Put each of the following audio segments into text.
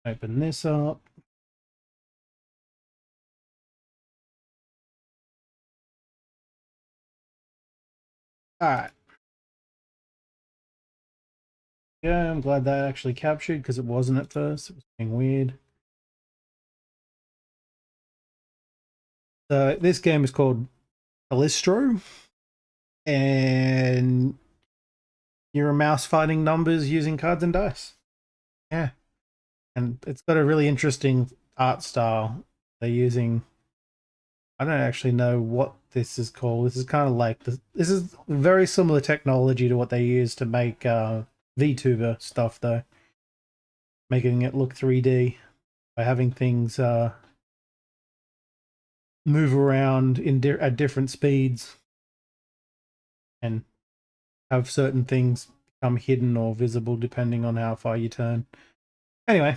Open this up. All right. Yeah, I'm glad that actually captured because it wasn't at first. It was being weird. So this game is called Calistro, and you're a mouse fighting numbers using cards and dice. Yeah, and it's got a really interesting art style. They're using, I don't actually know what this is called. This is kind of like this is very similar technology to what they use to make VTuber stuff, though, making it look 3D by having things move around at different speeds and have certain things become hidden or visible depending on how far you turn. Anyway,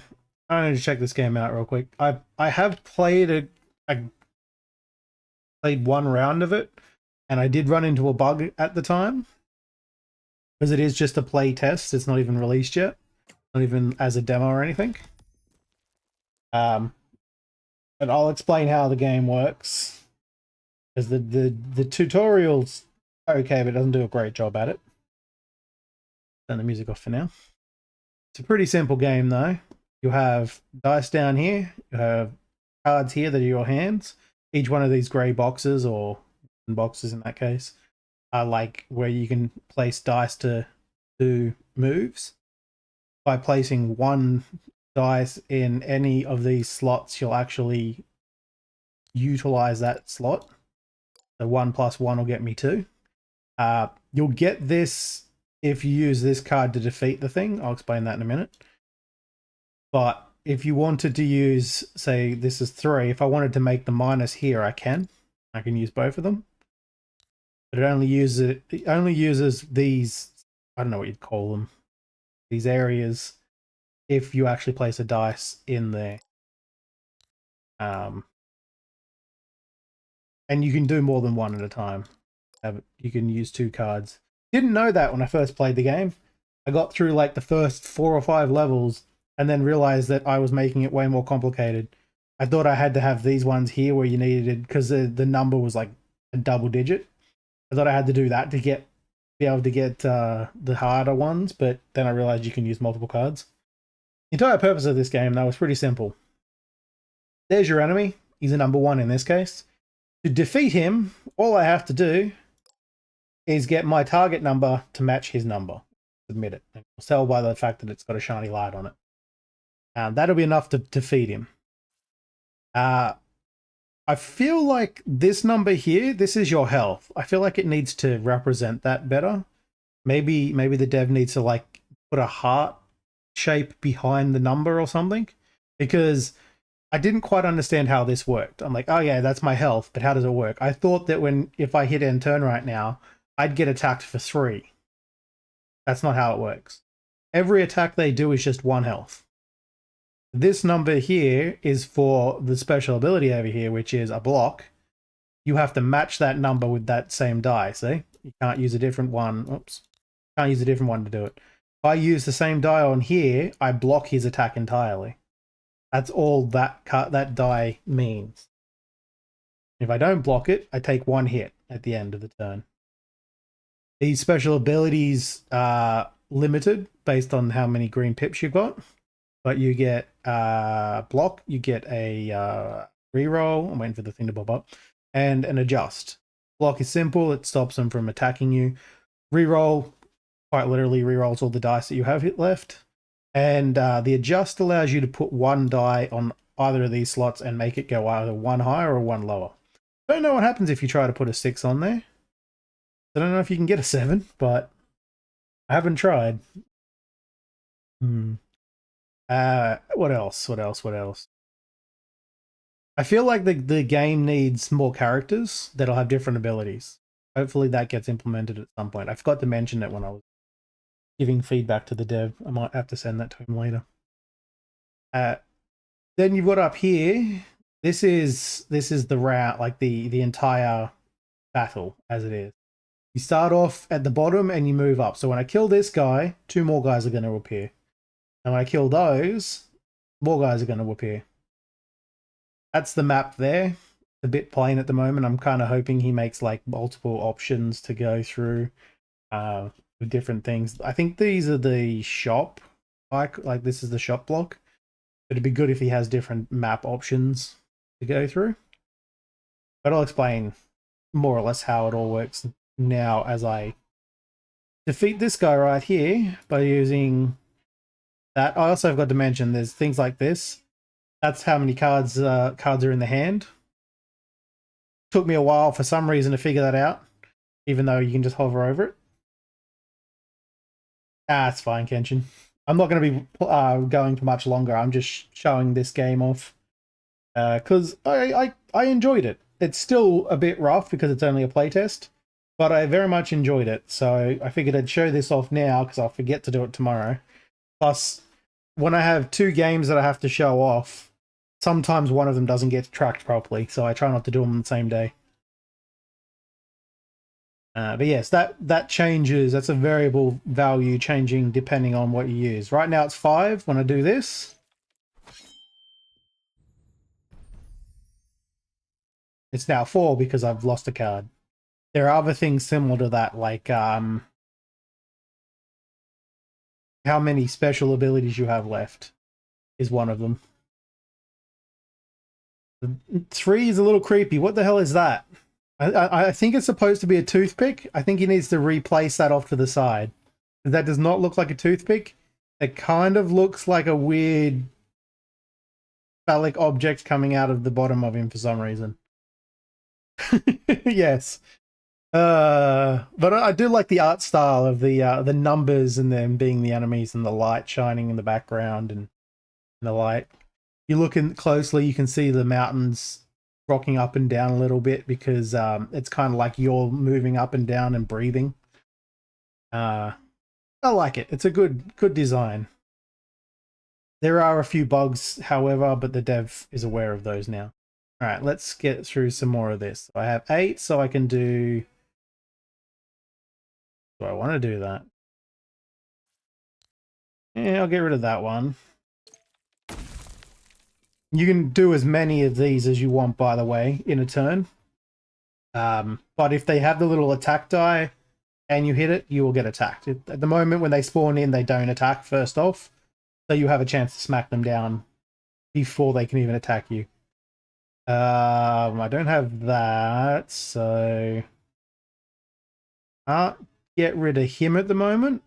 I need to check this game out real quick. I have played I played one round of it, and I did run into a bug at the time because it is just a play test. It's not even released yet, not even as a demo or anything. But I'll explain how the game works because the tutorial's okay, but it doesn't do a great job at it. Turn the music off for now. It's a pretty simple game, though. You have dice down here. You have cards here that are your hands. Each one of these grey boxes, or boxes in that case, are like where you can place dice to do moves. By placing one dice in any of these slots, you'll actually utilize that slot. So 1 + 1 will get me 2. You'll get this if you use this card to defeat the thing. I'll explain that in a minute. But if you wanted to use, say, this is 3, if I wanted to make the minus here, I can. I can use both of them. But it only uses these, I don't know what you'd call them, these areas, if you actually place a dice in there. And you can do more than one at a time. You can use 2 cards. Didn't know that when I first played the game. I got through like the first 4 or 5 levels and then realized that I was making it way more complicated. I thought I had to have these ones here where you needed it because the number was like a double digit. I thought I had to do that to be able to get the harder ones, but then I realized you can use multiple cards. The entire purpose of this game, though, was pretty simple. There's your enemy. He's a number 1 in this case. To defeat him, all I have to do is get my target number to match his number. Submit it. And you'll tell by the fact that it's got a shiny light on it. That'll be enough to defeat him. I feel like this number here, this is your health. I feel like it needs to represent that better. Maybe the dev needs to like put a heart shape behind the number or something, because I didn't quite understand how this worked. I'm like, oh yeah, that's my health, but how does it work? I thought that if I hit end turn right now, I'd get attacked for 3. That's not how it works. Every attack they do is just 1 health. This number here is for the special ability over here, which is a block. You have to match that number with that same die, see? You can't use a different one. Oops. Can't use a different one to do it. If I use the same die on here, I block his attack entirely. That's all that die means. If I don't block it, I take 1 hit at the end of the turn. These special abilities are limited based on how many green pips you've got. But you get block, you get a reroll. I'm waiting for the thing to pop up. And an adjust. Block is simple. It stops them from attacking you. Reroll, quite literally rerolls all the dice that you have hit left. And the adjust allows you to put 1 die on either of these slots and make it go either 1 higher or 1 lower. I don't know what happens if you try to put a 6 on there. I don't know if you can get a 7, but I haven't tried. What else? I feel like the game needs more characters that'll have different abilities. Hopefully that gets implemented at some point. I forgot to mention it when I was giving feedback to the dev. I might have to send that to him later. Then you've got up here, this is the route, like the entire battle as it is. You start off at the bottom and you move up. So when I kill this guy, 2 more guys are going to appear. And when I kill those, More guys are going to appear. That's the map there. It's a bit plain at the moment. I'm kind of hoping he makes like multiple options to go through with different things. I think these are the shop, like this is the shop block. It'd be good if he has different map options to go through. But I'll explain more or less how it all works now as I defeat this guy right here by using that. I also have got to mention there's things like this. That's how many cards are in the hand. Took me a while for some reason to figure that out, even though you can just hover over it. Ah, it's fine, Kenshin. I'm not going to be going for much longer. I'm just showing this game off because I enjoyed it. It's still a bit rough because it's only a playtest, but I very much enjoyed it. So I figured I'd show this off now because I'll forget to do it tomorrow. Plus, when I have two games that I have to show off, sometimes one of them doesn't get tracked properly, so I try not to do them on the same day. But yes, that changes. That's a variable value changing depending on what you use. Right now it's 5 when I do this. It's now 4 because I've lost a card. There are other things similar to that, like how many special abilities you have left is one of them. 3 is a little creepy. What the hell is that? I think it's supposed to be a toothpick. I think he needs to replace that off to the side. That does not look like a toothpick. It kind of looks like a weird phallic object coming out of the bottom of him for some reason. Yes. But I do like the art style of the numbers and them being the enemies and the light shining in the background and the light. You look in closely, you can see the mountains rocking up and down a little bit because it's kind of like you're moving up and down and breathing. I like it. It's a good design. There are a few bugs, however, but the dev is aware of those now. All right, let's get through some more of this. I have 8, so I can do... Do I want to do that? Yeah, I'll get rid of that one. You can do as many of these as you want, by the way, in a turn. But if they have the little attack die and you hit it, you will get attacked. At the moment, when they spawn in, they don't attack first off. So you have a chance to smack them down before they can even attack you. I don't have that, so... Can't get rid of him at the moment.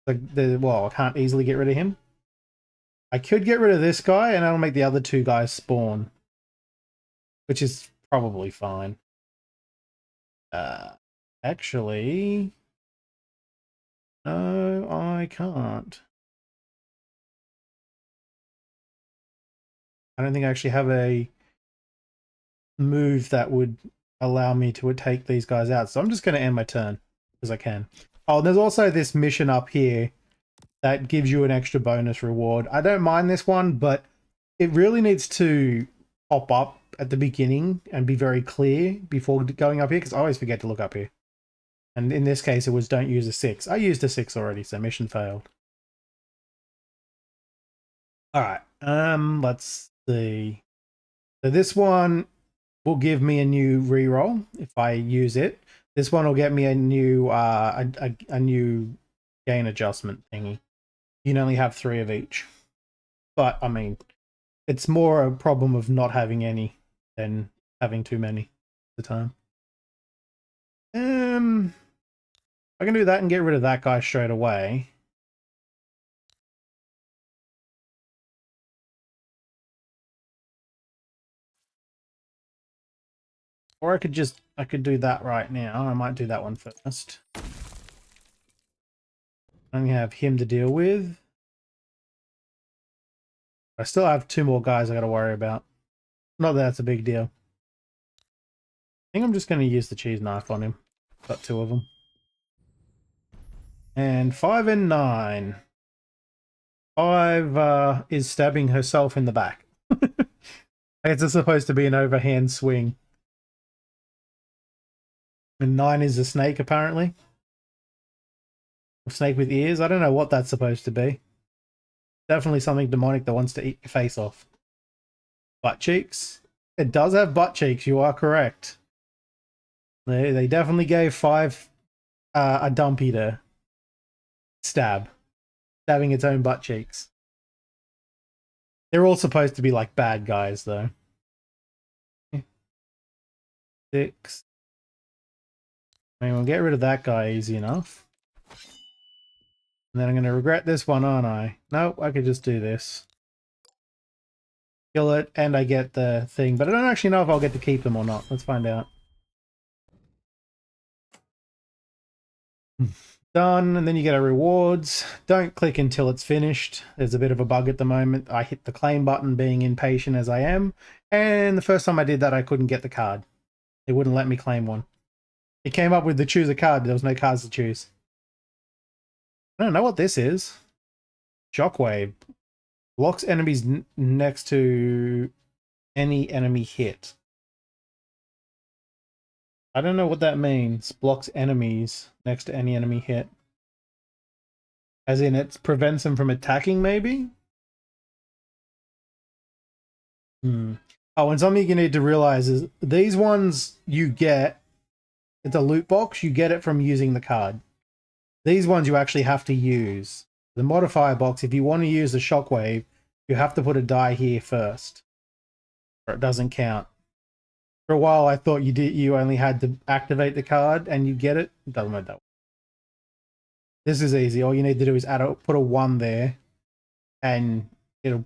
Well, I can't easily get rid of him. I could get rid of this guy, and that'll make the other 2 guys spawn. Which is probably fine. Actually... No, I can't. I don't think I actually have a move that would allow me to take these guys out. So I'm just going to end my turn because I can. Oh, there's also this mission up here that gives you an extra bonus reward. I don't mind this one, but it really needs to pop up at the beginning and be very clear before going up here because I always forget to look up here. And in this case, it was don't use a 6. I used a 6 already, so mission failed. All right, let's see. So this one will give me a new reroll if I use it. This one will get me a new a new gain adjustment thingy. You can only have 3 of each. But I mean, it's more a problem of not having any than having too many at the time. I can do that and get rid of that guy straight away. Or I could do that right now. I might do that one first. I only have him to deal with. I still have 2 more guys I gotta worry about. Not that that's a big deal. I think I'm just gonna use the cheese knife on him. Got 2 of them. And 5 and 9. 5 is stabbing herself in the back. It's supposed to be an overhand swing. And 9 is a snake, apparently. A snake with ears. I don't know what that's supposed to be. Definitely something demonic that wants to eat your face off. Butt cheeks. It does have butt cheeks. You are correct. They definitely gave 5 a dumpy to stabbing its own butt cheeks. They're all supposed to be like bad guys though. 6. I mean, we'll get rid of that guy easy enough. And then I'm going to regret this one, aren't I? Nope, I could just do this. Kill it, and I get the thing. But I don't actually know if I'll get to keep them or not. Let's find out. Done, and then you get a rewards. Don't click until it's finished. There's a bit of a bug at the moment. I hit the claim button being impatient as I am. And the first time I did that, I couldn't get the card. It wouldn't let me claim one. It came up with the choose a card. There was no cards to choose. I don't know what this is. Shockwave. Blocks enemies next to any enemy hit. I don't know what that means. Blocks enemies next to any enemy hit. As in, it prevents them from attacking, maybe? Oh, and something you need to realize is these ones you get, it's a loot box, you get it from using the card. These ones you actually have to use. The modifier box, if you want to use the shockwave, you have to put a die here first, or it doesn't count. For a while, I thought you only had to activate the card and you get it. It doesn't work that way. This is easy. All you need to do is put a 1 there, and it'll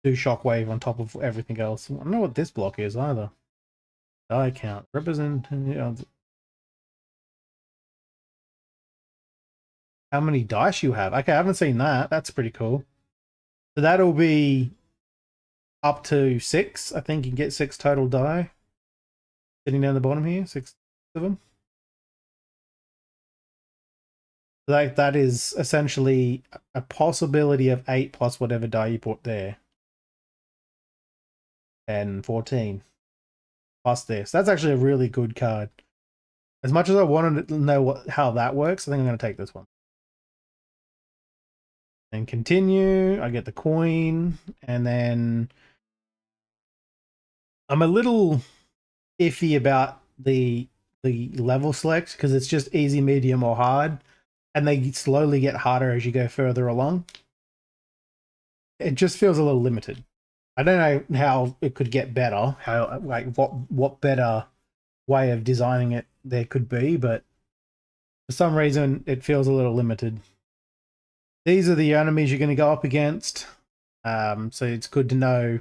do shockwave on top of everything else. I don't know what this block is either. Die count. Represent. How many dice you have. Okay, I haven't seen that. That's pretty cool. So that'll be up to 6. I think you can get 6 total die. Sitting down the bottom here, 6 of them. That is essentially a possibility of 8 plus whatever die you put there. And 14. Plus this. That's actually a really good card. As much as I wanted to know how that works, I think I'm going to take this one. And continue. I get the coin. And then I'm a little iffy about the level select because it's just easy, medium, or hard. And they slowly get harder as you go further along. It just feels a little limited. I don't know how it could get better. How, like, what better way of designing it there could be, but for some reason it feels a little limited. These are the enemies you're going to go up against, so it's good to know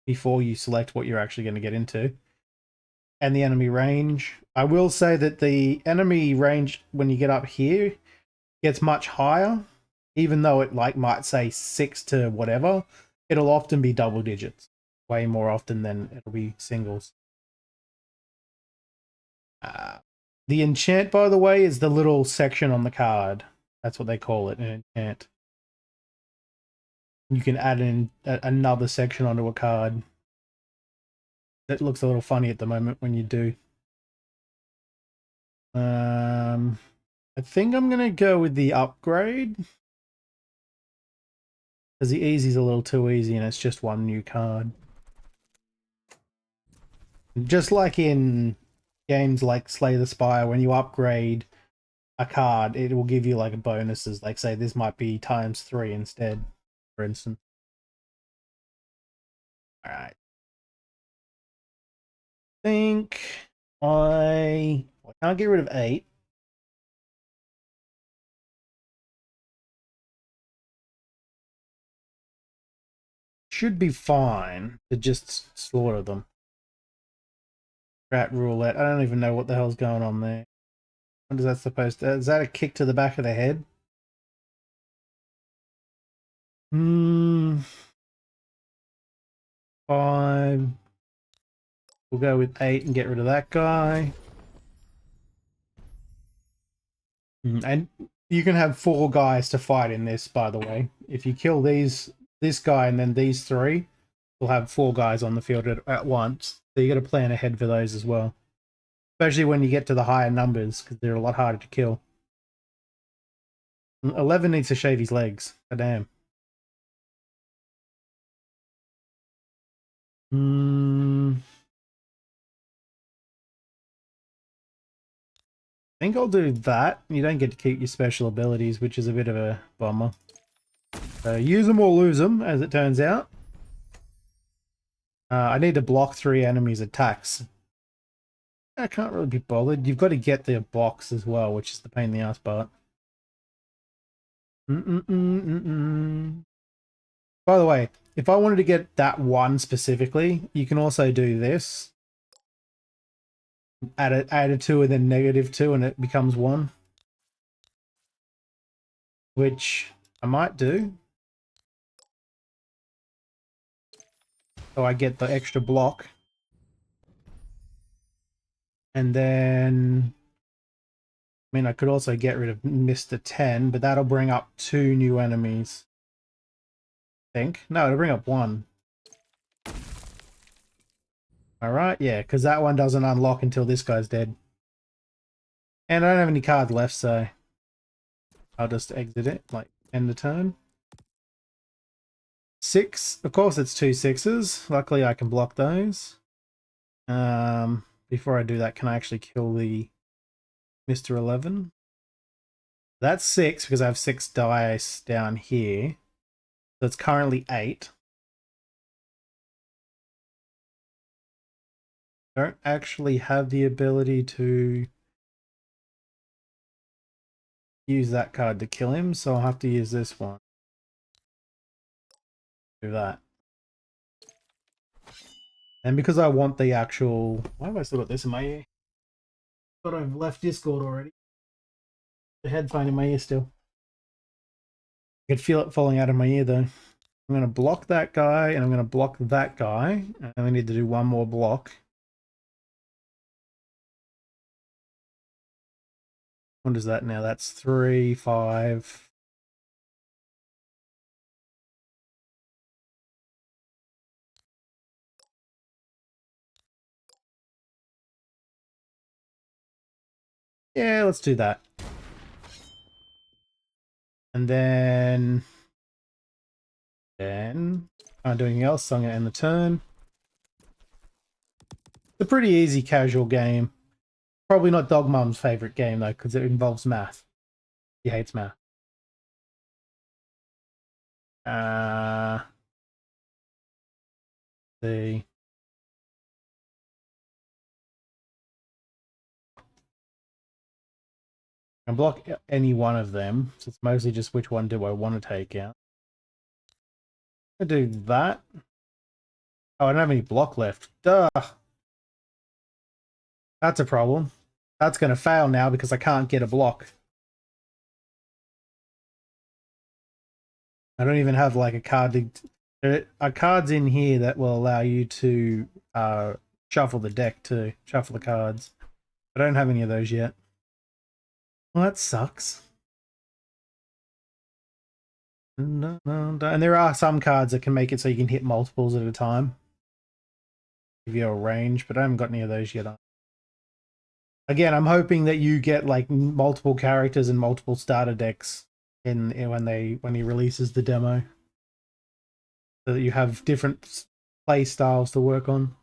before you select what you're actually going to get into. And the enemy range. I will say that the enemy range when you get up here gets much higher, even though it might say 6 to whatever. It'll often be double digits, way more often than it'll be singles. The enchant, by the way, is the little section on the card. That's what they call it, an enchant. You can add in another section onto a card. That looks a little funny at the moment when you do. I think I'm going to go with the upgrade. Because the easy's a little too easy and it's just one new card. Just like in games like Slay the Spire, when you upgrade a card, it will give you like bonuses. Like say this might be ×3 instead, for instance. Alright. I think I can't get rid of 8. Should be fine to just slaughter them. Rat roulette. I don't even know what the hell's going on there. What is that supposed to... Is that a kick to the back of the head? 5. We'll go with 8 and get rid of that guy. And you can have 4 guys to fight in this, by the way. If you kill this guy and then these 3, we'll have 4 guys on the field at once. So you got to plan ahead for those as well. Especially when you get to the higher numbers, because they're a lot harder to kill. 11 needs to shave his legs. God damn. I think I'll do that. You don't get to keep your special abilities, which is a bit of a bummer. So use them or lose them, as it turns out. I need to block 3 enemies' attacks. I can't really be bothered. You've got to get the box as well, which is the pain in the ass part. By the way, if I wanted to get that one specifically, you can also do this. Add a 2 and then -2 and it becomes 1. Which I might do. So I get the extra block. And then... I mean, I could also get rid of Mr. 10, but that'll bring up 2 new enemies. I think. No, it'll bring up 1. Alright, yeah, because that one doesn't unlock until this guy's dead. And I don't have any cards left, so I'll just exit it, like, end the turn. 6. Of course, it's 2 6s. Luckily, I can block those. Before I do that, can I actually kill the Mr. 11? That's 6 because I have 6 dice down here. So it's currently 8. Don't actually have the ability to use that card to kill him, so I'll have to use this one. Do that. And because I want the actual... Why have I still got this in my ear? But I've left Discord already. The headphone in my ear still. I could feel it falling out of my ear though. I'm going to block that guy and I'm going to block that guy. And we need to do one more block. What is that now? That's 3, 5. Yeah, let's do that. And then can't do anything else, so I'm going to end the turn. It's a pretty easy casual game. Probably not Dog Mum's favorite game though, because it involves math. He hates math. See. I can block any one of them, so it's mostly just which one do I want to take out. I do that. Oh, I don't have any block left. Duh. That's a problem. That's going to fail now because I can't get a block. I don't even have like a card to... There are cards in here that will allow you to shuffle the deck too. Shuffle the cards. I don't have any of those yet. Well, that sucks. And there are some cards that can make it so you can hit multiples at a time. Give you a range, but I haven't got any of those yet. Again, I'm hoping that you get like multiple characters and multiple starter decks in when he releases the demo, so that you have different play styles to work on.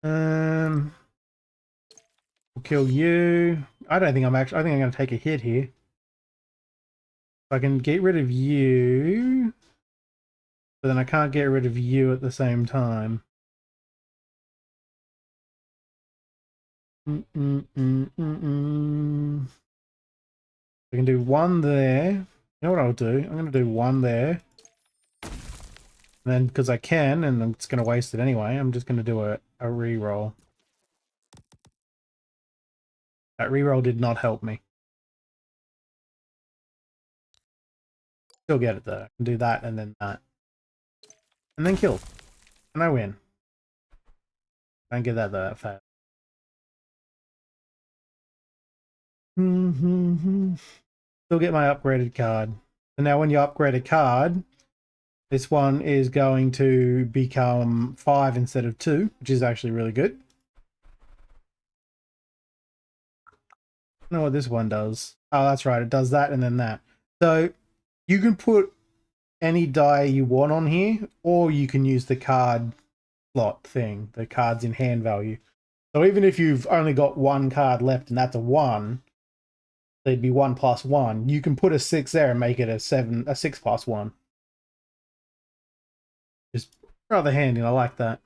We'll kill you. I think I'm going to take a hit here. I can get rid of you, but then I can't get rid of you at the same time. I can do one there. You know what I'll do? I'm going to do one there. And then, because I can, and I'm just going to waste it anyway, I'm just going to do a reroll. That reroll did not help me. Still get it though. I can do that and then that. And then kill. And I win. Don't get that though, that fast. Still get my upgraded card. So now when you upgrade a card, this one is going to become 5 instead of 2, which is actually really good. I don't know what this one does. Oh, that's right. It does that and then that. So you can put any die you want on here, or you can use the card slot thing, the cards in hand value. So even if you've only got one card left and that's a 1, they'd be 1 plus 1. You can put a 6 there and make it a 6 plus 1. Just rather handy, I like that.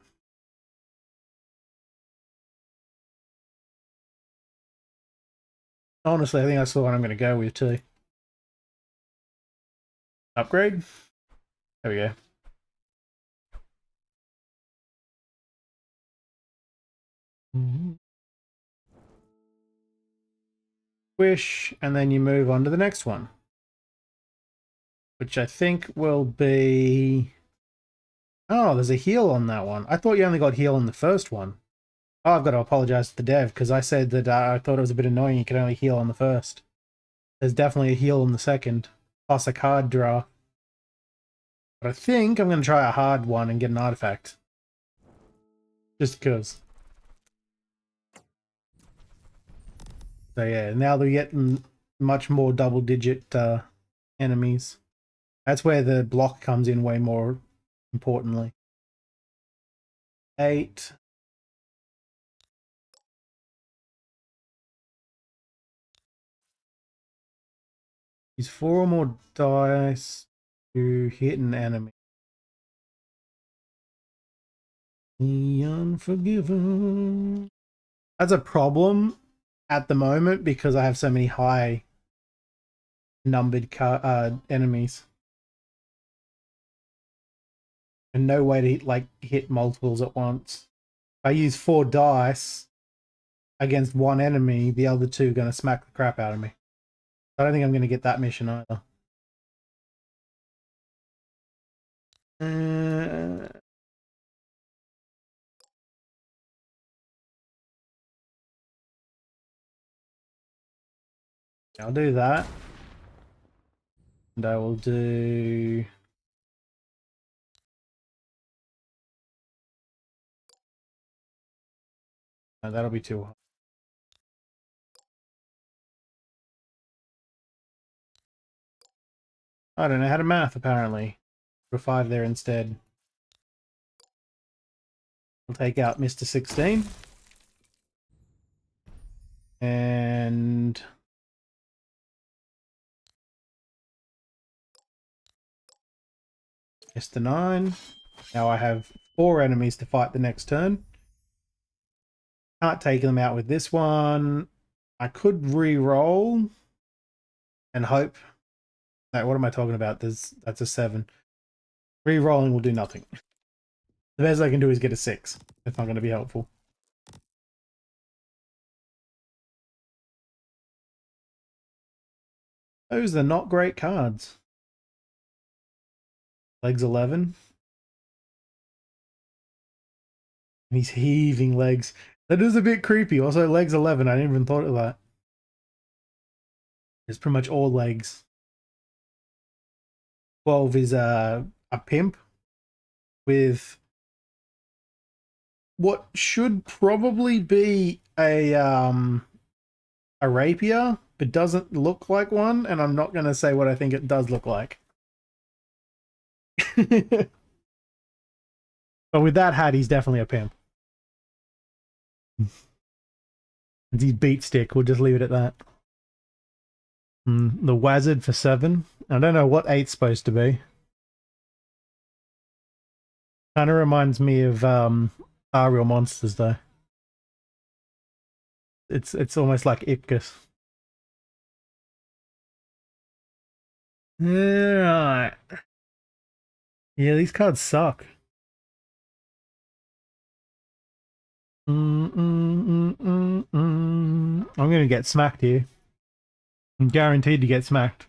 Honestly, I think that's the one I'm going to go with too. Upgrade. There we go. Squish, and then you move on to the next one, which I think will be... Oh, there's a heal on that one. I thought you only got heal on the first one. Oh, I've got to apologize to the dev, because I said that I thought it was a bit annoying you could only heal on the first. There's definitely a heal on the second, plus a card draw. But I think I'm going to try a hard one and get an artifact. Just because. So yeah, now they're getting much more double-digit enemies. That's where the block comes in way more importantly. 8. Use 4 or more dice to hit an enemy. The Unforgiven. That's a problem at the moment because I have so many high numbered enemies. And no way to hit multiples at once. If I use 4 dice against one enemy, the other 2 are going to smack the crap out of me. I don't think I'm going to get that mission either. I'll do that. And I will do... No, that'll be too hard. I don't know how to math, apparently. Put a 5 there instead. We'll take out Mr. 16. And... Mr. 9. Now I have 4 enemies to fight the next turn. Can't take them out with this one. I could re-roll and hope. No, what am I talking about? That's a 7. Re-rolling will do nothing. The best I can do is get a 6. It's not going to be helpful. Those are not great cards. Legs 11. And he's heaving legs. That is a bit creepy. Also, legs 11. I didn't even thought of that. It's pretty much all legs. 12 is a pimp with what should probably be a rapier, but doesn't look like one, and I'm not going to say what I think it does look like. But with that hat, he's definitely a pimp. He's beat stick. We'll just leave it at that. The Wazard for 7. I don't know what 8's supposed to be. Kind of reminds me of Ariel Monsters, though. It's almost like Ipkiss. Yeah. Yeah, these cards suck. I'm gonna get smacked here. I'm guaranteed to get smacked.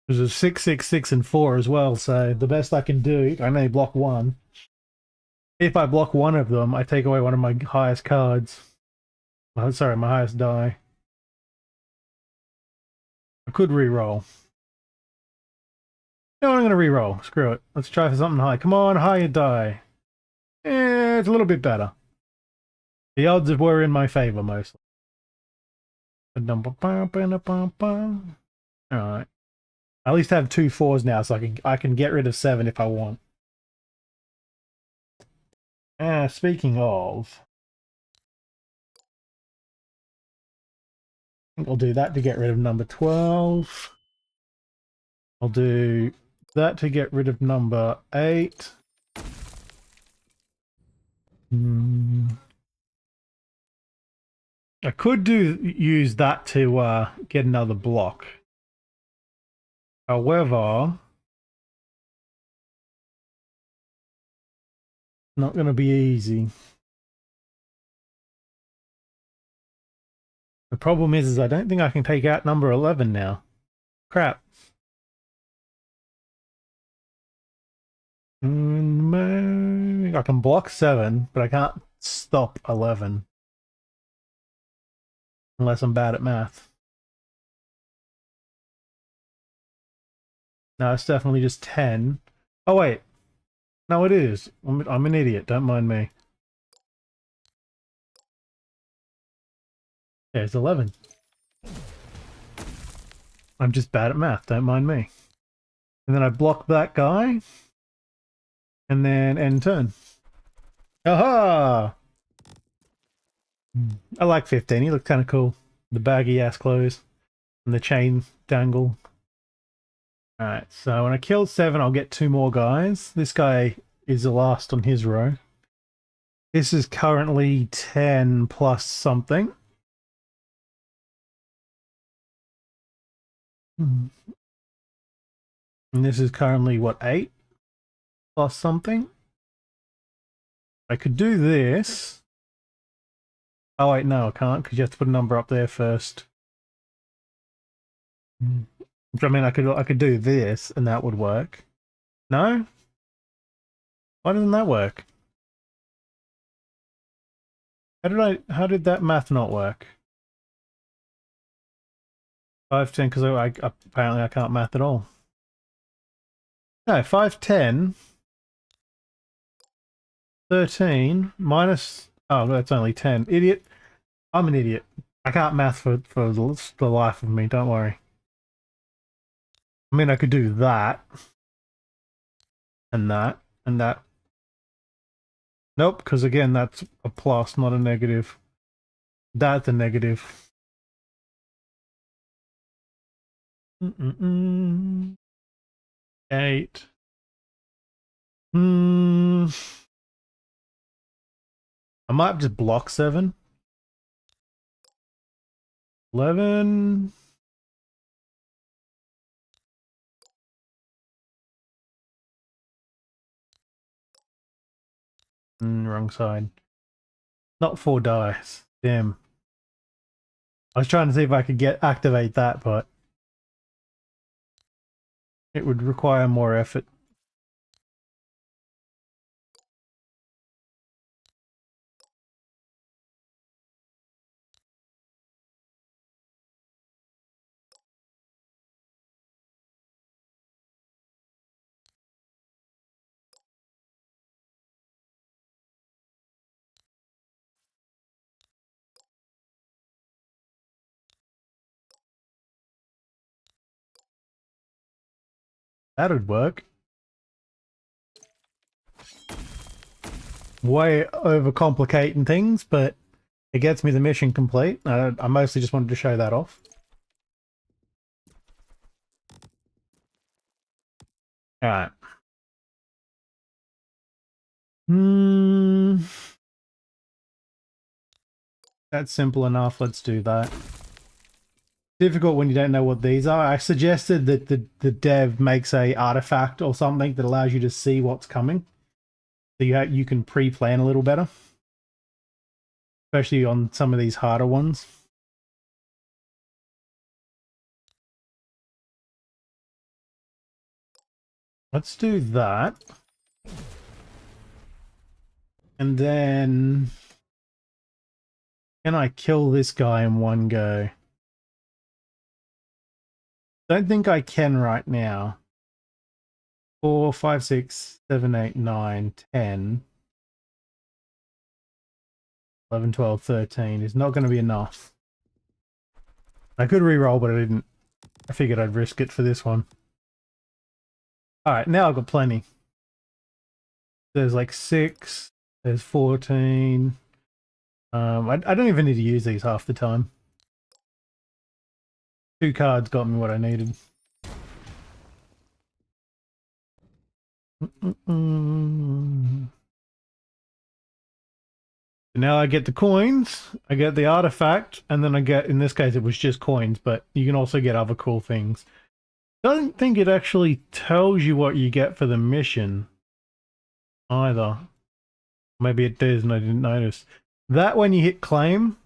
There's a 6, 6, 6, and 4 as well, so the best I can do, I may block 1. If I block one of them, I take away one of my highest cards. Oh, sorry, my highest die. I could re-roll. No, I'm gonna re-roll. Screw it. Let's try for something high. Come on, higher die. It's a little bit better. The odds were in my favor mostly. Alright. I at least have 2 4s now, so I can get rid of 7 if I want. Speaking of, I think I'll do that to get rid of number 12. I'll do that to get rid of number 8. I could use that to get another block. However, not going to be easy. The problem is I don't think I can take out number 11 now. Crap. I can block 7, but I can't stop 11. Unless I'm bad at math. No, it's definitely just 10. Oh, wait. No, it is. I'm an idiot. Don't mind me. Yeah, it's 11. I'm just bad at math. Don't mind me. And then I block that guy. And then end turn. Aha! I like 15. He looked kind of cool. The baggy ass clothes. And the chain dangle. Alright, so when I kill 7, I'll get 2 more guys. This guy is the last on his row. This is currently 10 plus something. And this is currently, what, 8 plus something? I could do this. Oh wait, no, I can't, because you have to put a number up there first. Which, I mean, I could do this, and that would work. No? Why doesn't that work? How did that math not work? 5, 10, because apparently I can't math at all. No, 5, 10, 13, minus... Oh, that's only 10. Idiot. I'm an idiot. I can't math for the life of me, don't worry. I mean, I could do that. And that. And that. Nope, because again, that's a plus, not a negative. That's a negative. 8. I might just block 7. 11. Wrong side. Not 4 dice. Damn. I was trying to see if I could activate that, but it would require more effort. That would work. Way overcomplicating things, but it gets me the mission complete. I mostly just wanted to show that off. Alright. That's simple enough. Let's do that. Difficult when you don't know what these are. I suggested that the dev makes a artifact or something that allows you to see what's coming. So you can pre-plan a little better. Especially on some of these harder ones. Let's do that. And then... Can I kill this guy in one go? Don't think I can right now. 4, 5, 6, 7, 8, 9, 10, 11, 12, 13 is not going to be enough. I could re-roll, but I didn't. I figured I'd risk it for this one. All right, now I've got plenty. There's like 6. There's 14. I don't even need to use these half the time. 2 cards got me what I needed. Now I get the coins, I get the artifact, and then I get, in this case it was just coins, but you can also get other cool things. I don't think it actually tells you what you get for the mission either. Maybe it does and I didn't notice. That when you hit claim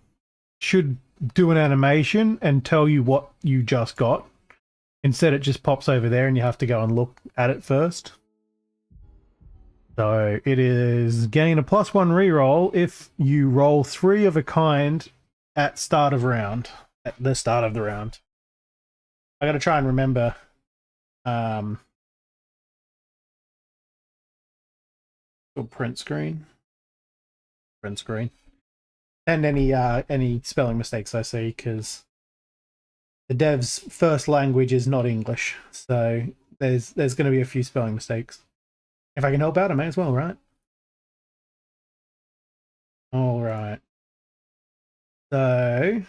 should do an animation and tell you what you just got. Instead it just pops over there and you have to go and look at it first. So it is gain a +1 reroll if you roll 3 of a kind at start of round. At the start of the round. I gotta try and remember print screen. Print screen. And any spelling mistakes I see, because the dev's first language is not English. So there's gonna be a few spelling mistakes. If I can help out, I may as well, right? Alright. So I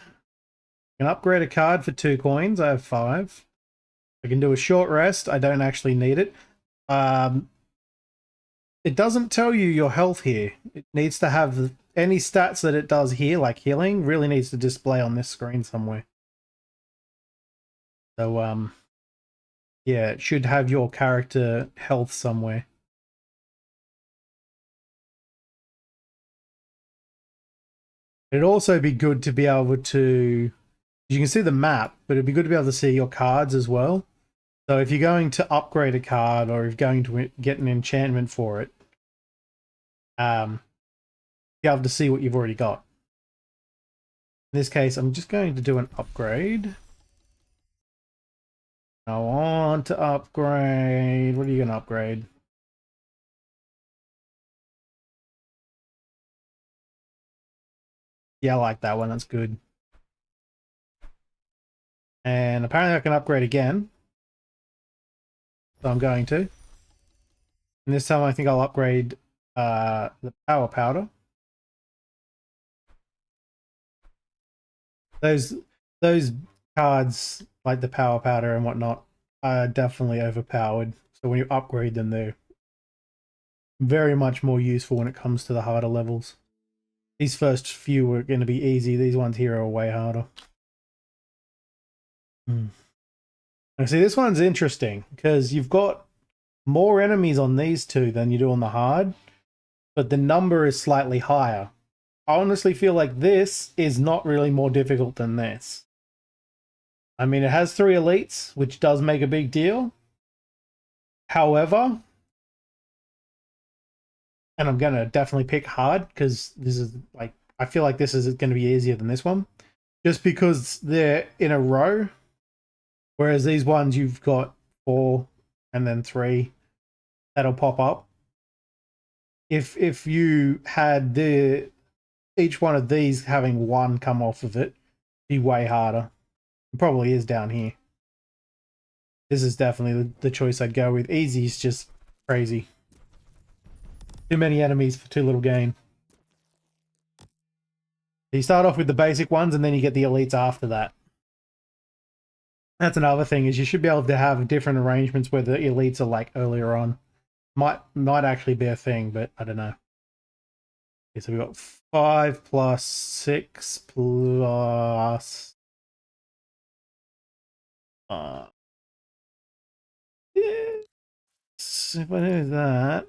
can upgrade a card for 2 coins. I have 5. I can do a short rest. I don't actually need it. It doesn't tell you your health here. It needs to have any stats that it does here, like healing, really needs to display on this screen somewhere. So, yeah, it should have your character health somewhere. It'd also be good to be able to, you can see the map, but it'd be good to be able to see your cards as well. So if you're going to upgrade a card or if you're going to get an enchantment for it, be able to see what you've already got. In this case, I'm just going to do an upgrade. I want to upgrade. What are you going to upgrade? Yeah, I like that one. That's good. And apparently I can upgrade again. So I'm going to. And this time I think I'll upgrade the power powder. Those cards, like the power powder and whatnot, are definitely overpowered. So when you upgrade them, they're very much more useful when it comes to the harder levels. These first few are going to be easy. These ones here are way harder. I see this one's interesting because you've got more enemies on these two than you do on the hard, but the number is slightly higher. I honestly feel like this is not really more difficult than this. I mean, it has 3 elites, which does make a big deal. However, and I'm going to definitely pick hard because this is like, I feel like this is going to be easier than this one. Just because they're in a row. Whereas these ones, you've got 4 and then 3 that'll pop up. If you had each one of these having 1 come off of it, it'd be way harder. It probably is down here. This is definitely the choice I'd go with. Easy is just crazy. Too many enemies for too little gain. You start off with the basic ones and then you get the elites after that. That's another thing, is you should be able to have different arrangements where the elites are like earlier on. Might actually be a thing, but I don't know. Okay, so we've got 5 plus 6 plus yes. If I do that,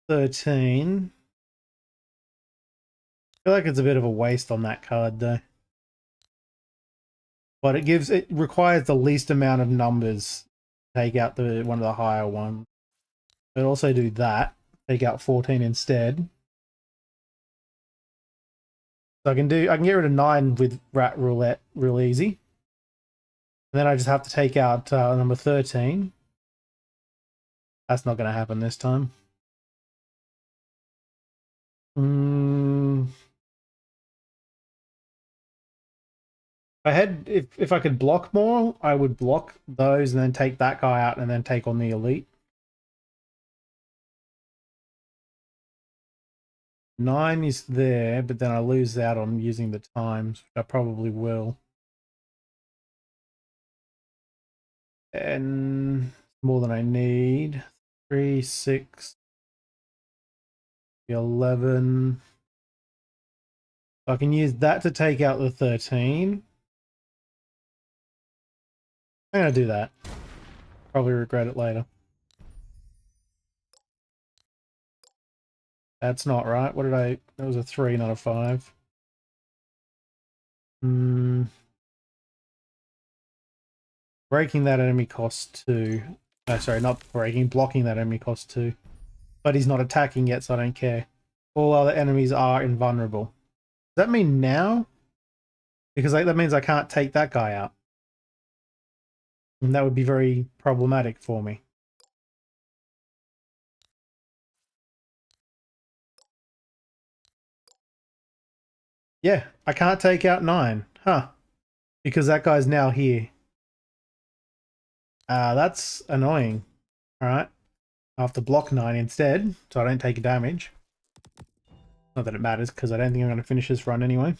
13. I feel like it's a bit of a waste on that card though. But it requires the least amount of numbers to take out one of the higher ones. But also do that. Take out 14 instead. So I can get rid of 9 with Rat Roulette real easy. And then I just have to take out number 13. That's not going to happen this time. If I could block more, I would block those and then take that guy out and then take on the elite. 9 is there, but then I lose out on using the times, which I probably will. And more than I need. 3, 6, 11. I can use that to take out the 13. I'm going to do that. Probably regret it later. That's not right. What did I... That was a 3, not a 5. Breaking that enemy costs 2. Oh, sorry, not breaking. Blocking that enemy costs 2. But he's not attacking yet, so I don't care. All other enemies are invulnerable. Does that mean now? Because that means I can't take that guy out. And that would be very problematic for me. Yeah, I can't take out 9. Huh. Because that guy's now here. That's annoying. Alright. I have to block 9 instead, so I don't take damage. Not that it matters, because I don't think I'm going to finish this run anyway.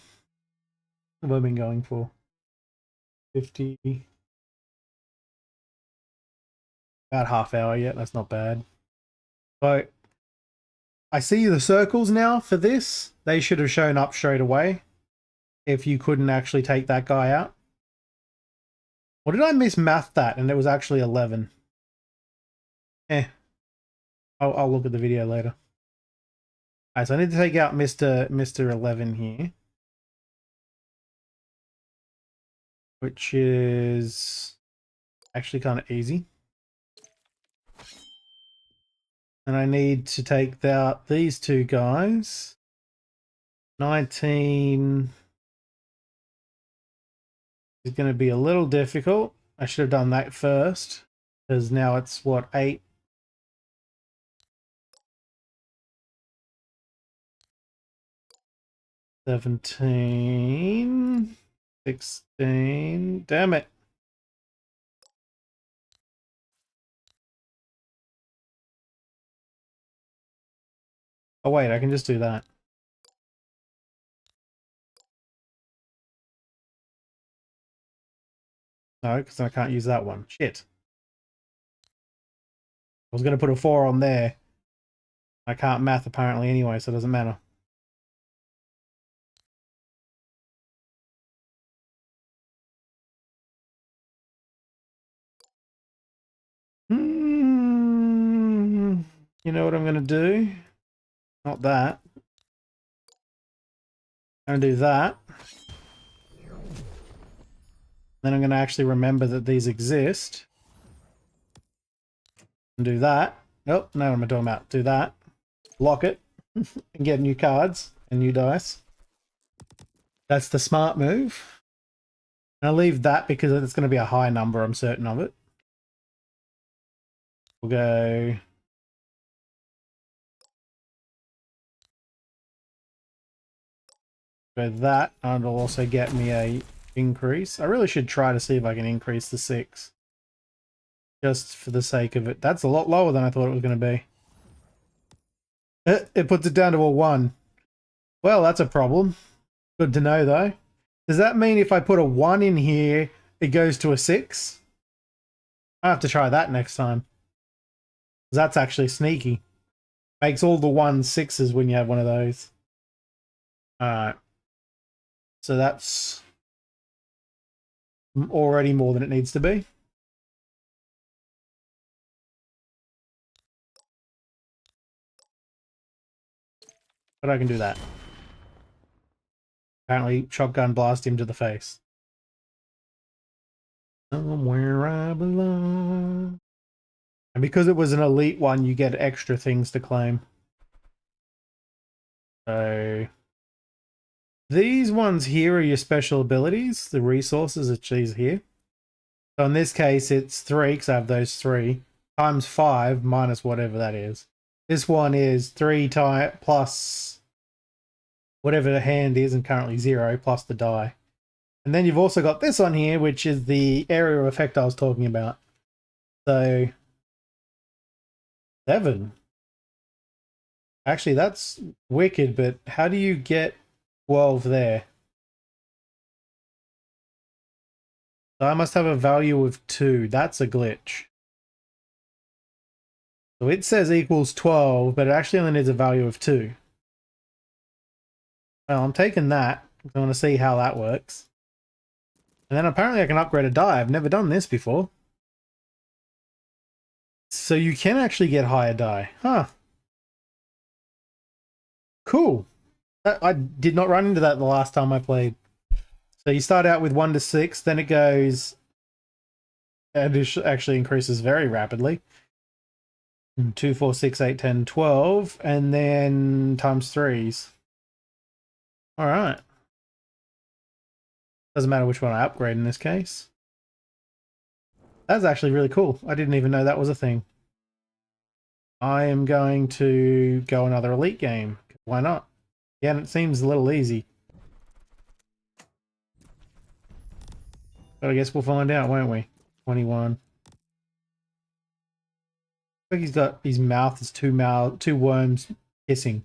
What have I been going for? 50. About half hour yet, that's not bad. So, I see the circles now for this. They should have shown up straight away if you couldn't actually take that guy out. Or did I mismath that and it was actually 11? I'll look at the video later. Alright, so I need to take out Mr. 11 here. Which is actually kind of easy. And I need to take out these two guys. 19 is going to be a little difficult. I should have done that first, because now it's, what, 8? $17, 16, damn it. Oh wait, I can just do that. No, because I can't use that one. Shit. I was going to put a 4 on there. I can't math apparently anyway, so it doesn't matter. You know what I'm going to do? Not that. I'm going to do that. Then I'm going to actually remember that these exist. And do that. Nope, no, what am I talking about? Do that. Lock it. And get new cards and new dice. That's the smart move. And I'll leave that because it's going to be a high number, I'm certain of it. We'll go... Go that, and it'll also get me a increase. I really should try to see if I can increase the 6. Just for the sake of it. That's a lot lower than I thought it was going to be. It puts it down to a 1. Well, that's a problem. Good to know, though. Does that mean if I put a 1 in here, it goes to a 6? I have to try that next time. That's actually sneaky. Makes all the 1s 6s when you have one of those. Alright. So that's already more than it needs to be. But I can do that. Apparently, shotgun blast him to the face. Somewhere I belong. And because it was an elite one, you get extra things to claim. So... These ones here are your special abilities, the resources, which these here. So in this case, it's 3, because I have those 3, times 5 minus whatever that is. This one is 3 plus whatever the hand is, and currently 0, plus the die. And then you've also got this on here, which is the area of effect I was talking about. So, 7. Actually, that's wicked, but how do you get 12 there? So I must have a value of 2. That's a glitch. So it says equals 12, but it actually only needs a value of 2. Well, I'm taking that. I want to see how that works. And then apparently I can upgrade a die. I've never done this before. So you can actually get higher die. Huh. Cool. I did not run into that the last time I played. So you start out with 1 to 6, then it goes... And it actually increases very rapidly. 2, 4, 6, 8, 10, 12, and then times 3s. Alright. Doesn't matter which one I upgrade in this case. That's actually really cool. I didn't even know that was a thing. I am going to go another elite game. Why not? Yeah, and it seems a little easy. But I guess we'll find out, won't we? 21. I think he's got his mouth is two worms hissing.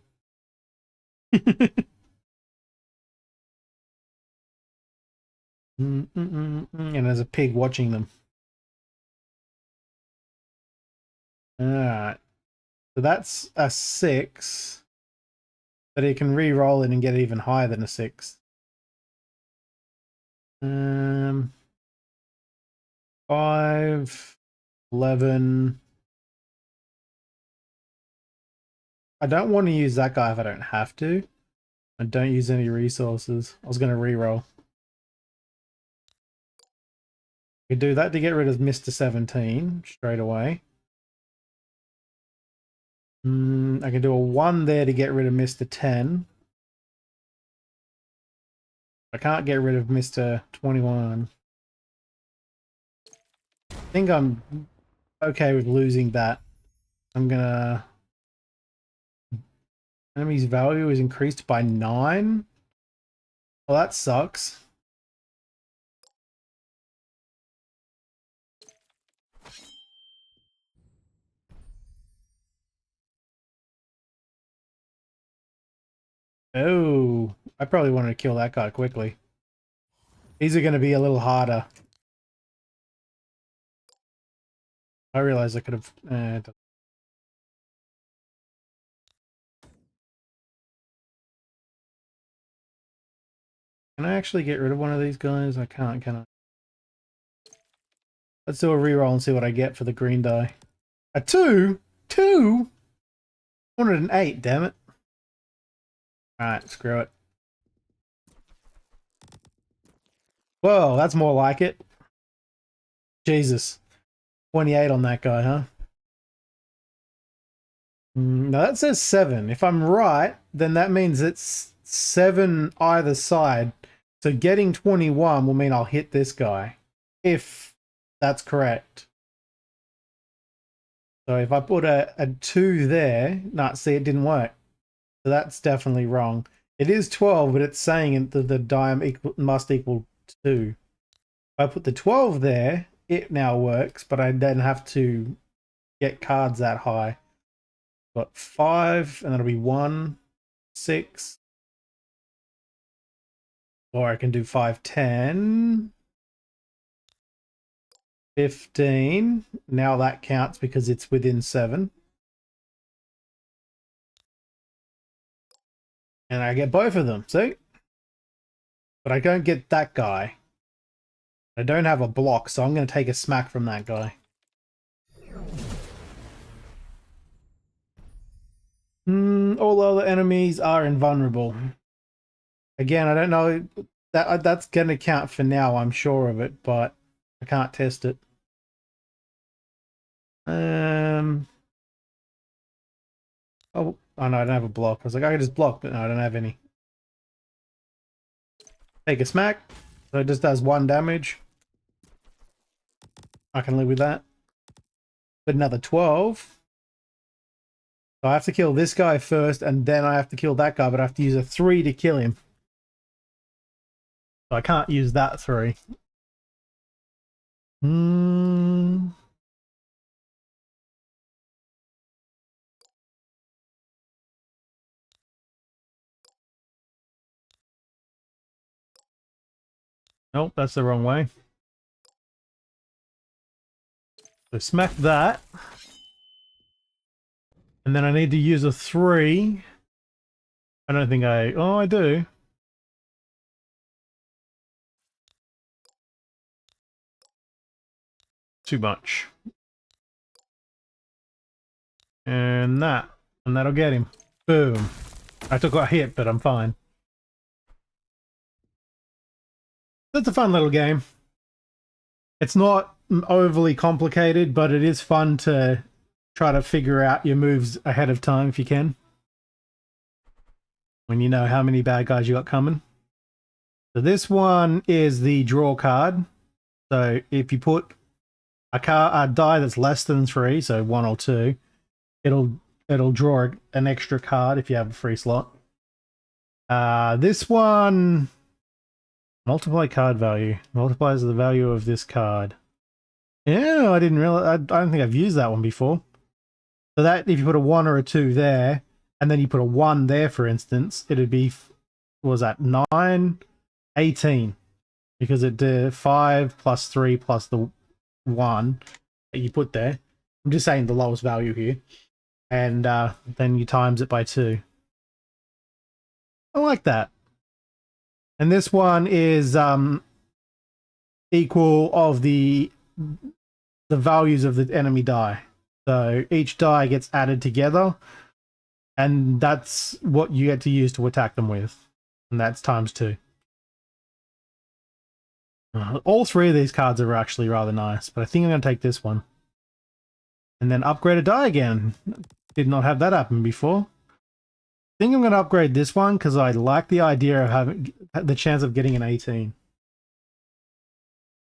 And there's a pig watching them. Alright. So that's a 6. But he can re-roll it and get even higher than a 6. 5, 11. I don't want to use that guy if I don't have to. I don't use any resources. I was going to re-roll. I could do that to get rid of Mr. 17 straight away. I can do a 1 there to get rid of Mr. 10. I can't get rid of Mr. 21. I think I'm okay with losing that. I'm gonna... Enemy's value is increased by 9? Well, that sucks. Oh, I probably wanted to kill that guy quickly. These are going to be a little harder. I realized I could have... Can I actually get rid of one of these guys? I can't, can I? Let's do a reroll and see what I get for the green die. A 2? 2? I wanted an 8, damn it. Alright, screw it. Whoa, that's more like it. Jesus. 28 on that guy, huh? No, that says 7. If I'm right, then that means it's 7 either side. So getting 21 will mean I'll hit this guy. If that's correct. So if I put a 2 there, see, it didn't work. So that's definitely wrong. It is 12, but it's saying that the die must equal 2. If I put the 12 there, it now works, but I then have to get cards that high. Got 5, and that'll be 1, 6. Or I can do 5, 10. 15. Now that counts because it's within 7. And I get both of them, see? But I don't get that guy. I don't have a block, so I'm going to take a smack from that guy. All other enemies are invulnerable. Again, I don't know. That's going to count for now, I'm sure of it, but I can't test it. Oh no, I don't have a block. I was like, I can just block, but no, I don't have any. Take a smack. So it just does 1 damage. I can live with that. But another 12. So I have to kill this guy first, and then I have to kill that guy, but I have to use a 3 to kill him. So I can't use that 3. Nope, that's the wrong way. So smack that. And then I need to use a 3. I don't think I... Oh, I do. Too much. And that. And that'll get him. Boom. I took a hit, but I'm fine. That's a fun little game. It's not overly complicated, but it is fun to try to figure out your moves ahead of time if you can. When you know how many bad guys you got coming. So this one is the draw card. So if you put a die that's less than 3, so 1 or 2, it'll draw an extra card if you have a free slot. This one, multiply card value, multiplies the value of this card. Yeah, I didn't realize. I don't think I've used that one before. So that if you put a 1 or a 2 there, and then you put a 1 there, for instance, it'd be, what was that, 9, 18, because it did 5 plus 3 plus the 1 that you put there. I'm just saying the lowest value here. And then you times it by 2. I like that. And this one is equal of the values of the enemy die. So each die gets added together, and that's what you get to use to attack them with. And that's times 2. All 3 of these cards are actually rather nice, but I think I'm going to take this one. And then upgrade a die again. Did not have that happen before. I think I'm going to upgrade this one because I like the idea of having the chance of getting an 18.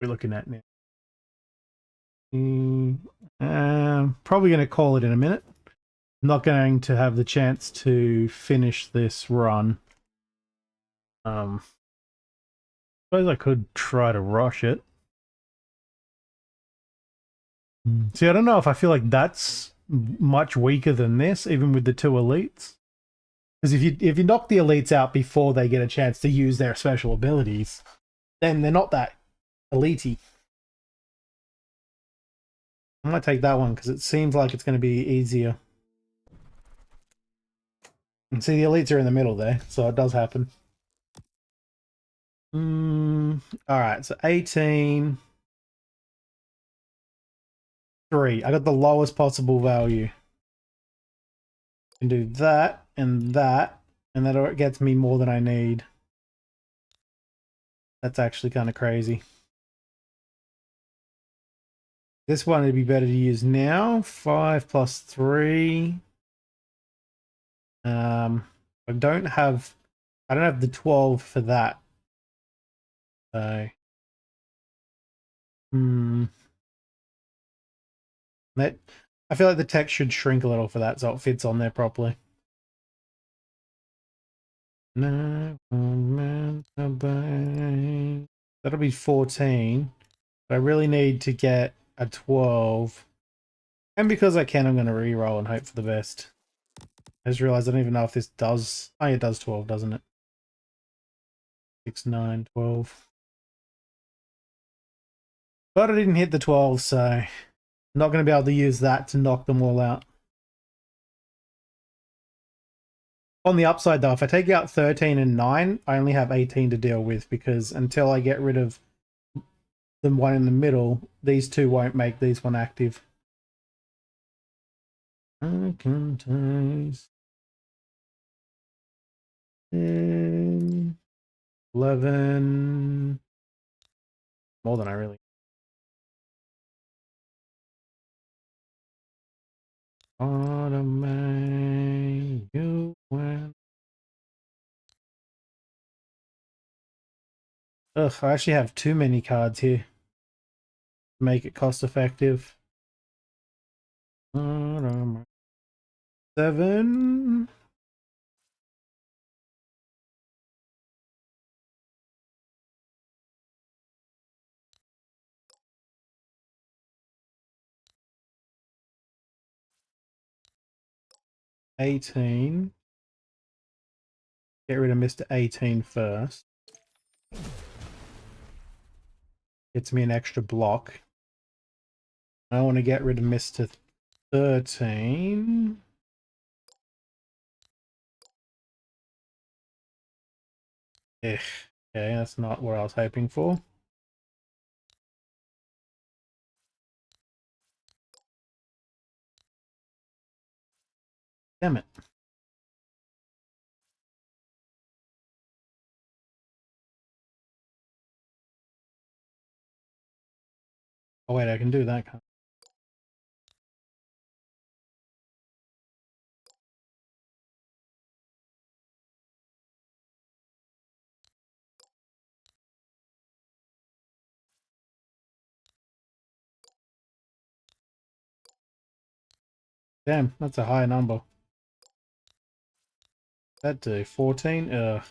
We're looking at now. Probably going to call it in a minute. I'm not going to have the chance to finish this run. Suppose I could try to rush it. See, I don't know if I feel like that's much weaker than this, even with the 2 elites. Because if you knock the elites out before they get a chance to use their special abilities, then they're not that elite-y. I might take that one because it seems like it's going to be easier. And see, the elites are in the middle there, so it does happen. Alright, so 18. 3. I got the lowest possible value. I can do that, and that gets me more than I need. That's actually kind of crazy. This one would be better to use now. 5 plus 3. I don't have the 12 for that. So that, I feel like the text should shrink a little for that so it fits on there properly. No, that'll be 14. But I really need to get a 12. And because I can, I'm going to reroll and hope for the best. I just realized I don't even know if this does... Oh, it does 12, doesn't it? 6, 9, 12. But I didn't hit the 12, so I'm not going to be able to use that to knock them all out. On the upside, though, if I take out 13 and 9, I only have 18 to deal with, because until I get rid of the one in the middle, these 2 won't make these one active. I can taste 10, 11, more than I really. Automate you when. Ugh, I actually have too many cards here to make it cost effective. 7. 18. Get rid of Mr. 18 first. Gets me an extra block. I want to get rid of Mr. 13. Okay, that's not what I was hoping for. Damn it. Oh wait, I can do that. Damn, that's a high number. That do 14. Ugh.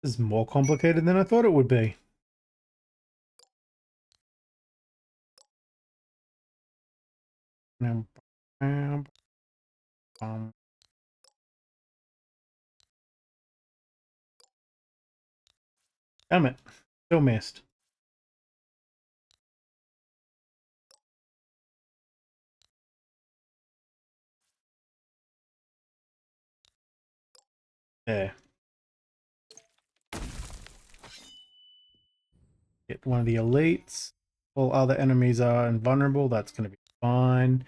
This is more complicated than I thought it would be. Damn it. Still missed. There. Get one of the elites. All other enemies are invulnerable. That's going to be fine.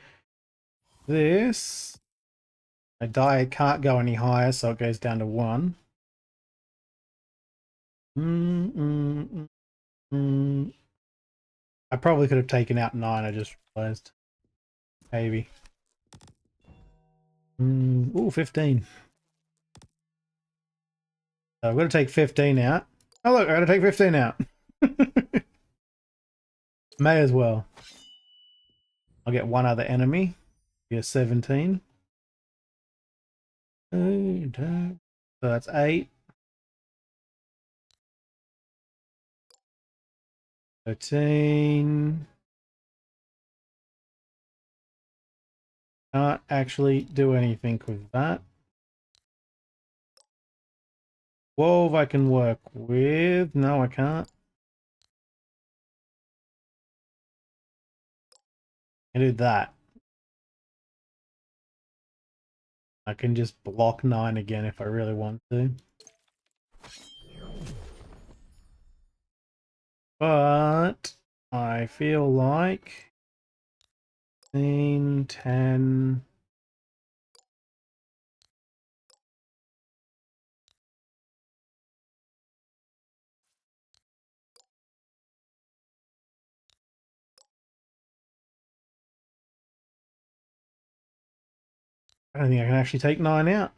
This. I die, it can't go any higher, so it goes down to 1. I probably could have taken out 9, I just realized. Maybe. Ooh, 15. So I've got to take 15 out. Oh look, I got to take 15 out. May as well. I'll get one other enemy. Be a 17. So that's 8. 13. Can't actually do anything with that. 12 I can work with. No, I can't. I can do that. I can just block 9 again if I really want to. But I feel like 10. I don't think I can actually take 9 out.